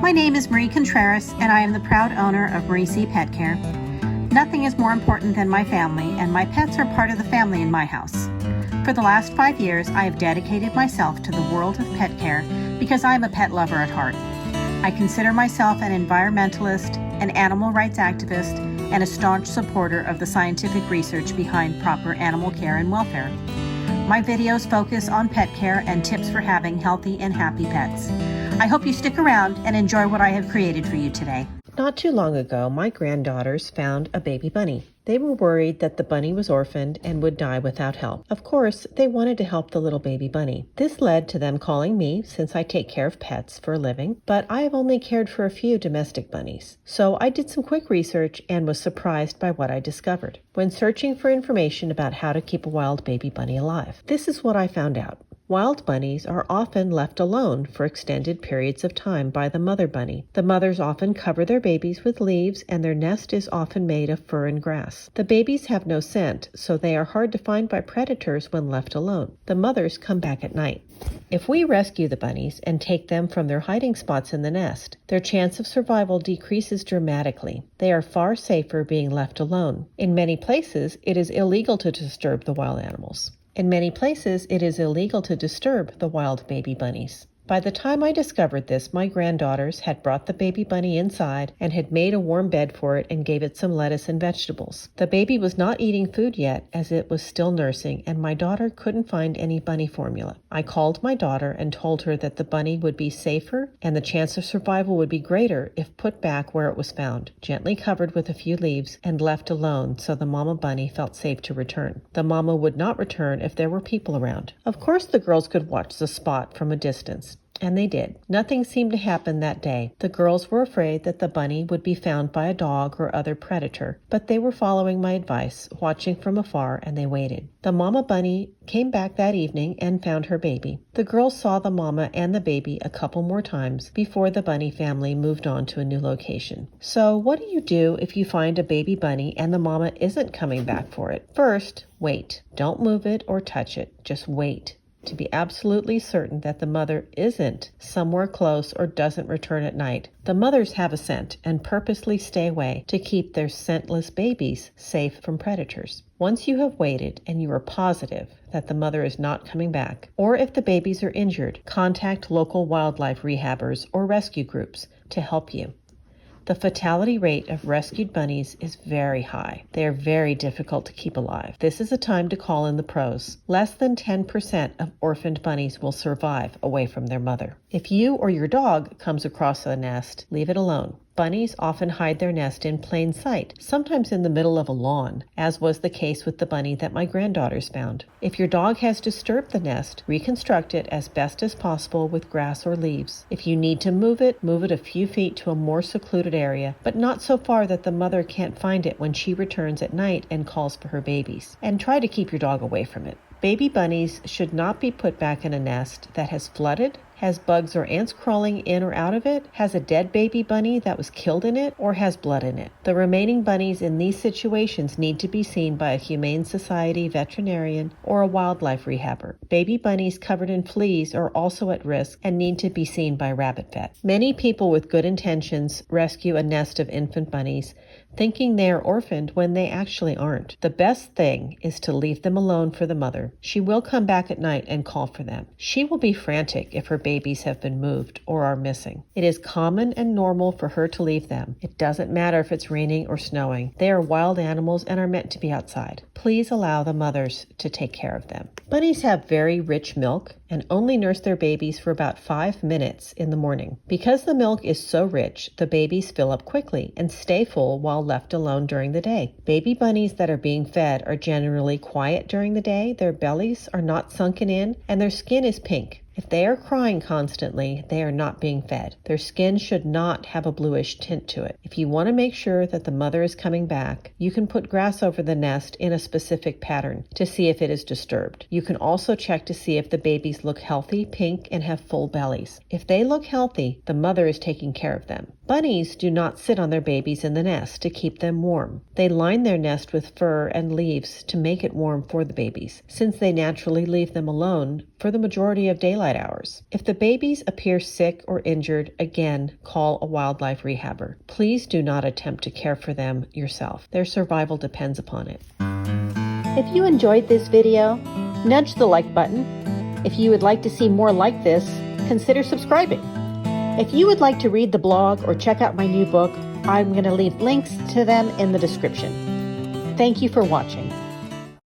My name is Marie Contreras, and I am the proud owner of Marie C. Pet Care. Nothing is more important than my family, and my pets are part of the family in my house. For the last 5 years, I have dedicated myself to the world of pet care because I am a pet lover at heart. I consider myself an environmentalist, an animal rights activist, and a staunch supporter of the scientific research behind proper animal care and welfare. My videos focus on pet care and tips for having healthy and happy pets. I hope you stick around and enjoy what I have created for you today. Not too long ago, my granddaughters found a baby bunny. They were worried that the bunny was orphaned and would die without help. Of course, they wanted to help the little baby bunny. This led to them calling me, since I take care of pets for a living, but I have only cared for a few domestic bunnies. So I did some quick research and was surprised by what I discovered when searching for information about how to keep a wild baby bunny alive. This is what I found out. Wild bunnies are often left alone for extended periods of time by the mother bunny. The mothers often cover their babies with leaves, and their nest is often made of fur and grass. The babies have no scent, so they are hard to find by predators when left alone. The mothers come back at night. If we rescue the bunnies and take them from their hiding spots in the nest, their chance of survival decreases dramatically. They are far safer being left alone. In many places, it is illegal to disturb the wild animals. In many places, it is illegal to disturb the wild baby bunnies. By the time I discovered this, my granddaughters had brought the baby bunny inside and had made a warm bed for it and gave it some lettuce and vegetables. The baby was not eating food yet, as it was still nursing, and my daughter couldn't find any bunny formula. I called my daughter and told her that the bunny would be safer and the chance of survival would be greater if put back where it was found, gently covered with a few leaves and left alone so the mama bunny felt safe to return. The mama would not return if there were people around. Of course, the girls could watch the spot from a distance. And they did. Nothing seemed to happen that day. The girls were afraid that the bunny would be found by a dog or other predator, but they were following my advice, watching from afar, and they waited. The mama bunny came back that evening and found her baby. The girls saw the mama and the baby a couple more times before the bunny family moved on to a new location. So what do you do if you find a baby bunny and the mama isn't coming back for it? First, wait. Don't move it or touch it. Just wait to be absolutely certain that the mother isn't somewhere close or doesn't return at night. The mothers have a scent and purposely stay away to keep their scentless babies safe from predators. Once you have waited and you are positive that the mother is not coming back, or if the babies are injured, contact local wildlife rehabbers or rescue groups to help you. The fatality rate of rescued bunnies is very high. They are very difficult to keep alive. This is a time to call in the pros. Less than 10% of orphaned bunnies will survive away from their mother. If you or your dog comes across a nest, leave it alone. Bunnies often hide their nest in plain sight, sometimes in the middle of a lawn, as was the case with the bunny that my granddaughters found. If your dog has disturbed the nest, reconstruct it as best as possible with grass or leaves. If you need to move it a few feet to a more secluded area, but not so far that the mother can't find it when she returns at night and calls for her babies. And try to keep your dog away from it. Baby bunnies should not be put back in a nest that has flooded, has bugs or ants crawling in or out of it, has a dead baby bunny that was killed in it, or has blood in it. The remaining bunnies in these situations need to be seen by a Humane Society veterinarian or a wildlife rehabber. Baby bunnies covered in fleas are also at risk and need to be seen by a rabbit vet. Many people with good intentions rescue a nest of infant bunnies, thinking they are orphaned when they actually aren't. The best thing is to leave them alone for the mother. She will come back at night and call for them. She will be frantic if her babies have been moved or are missing. It is common and normal for her to leave them. It doesn't matter if it's raining or snowing. They are wild animals and are meant to be outside. Please allow the mothers to take care of them. Bunnies have very rich milk and only nurse their babies for about 5 minutes in the morning. Because the milk is so rich, the babies fill up quickly and stay full while left alone during the day. Baby bunnies that are being fed are generally quiet during the day, their bellies are not sunken in, and their skin is pink. If they are crying constantly, they are not being fed. Their skin should not have a bluish tint to it. If you want to make sure that the mother is coming back, you can put grass over the nest in a specific pattern to see if it is disturbed. You can also check to see if the babies look healthy, pink, and have full bellies. If they look healthy, the mother is taking care of them. Bunnies do not sit on their babies in the nest to keep them warm. They line their nest with fur and leaves to make it warm for the babies, since they naturally leave them alone for the majority of daylight daylight hours. If the babies appear sick or injured, again, call a wildlife rehabber. Please do not attempt to care for them yourself. Their survival depends upon it. If you enjoyed this video, nudge the like button. If you would like to see more like this, consider subscribing. If you would like to read the blog or check out my new book, I'm going to leave links to them in the description. Thank you for watching.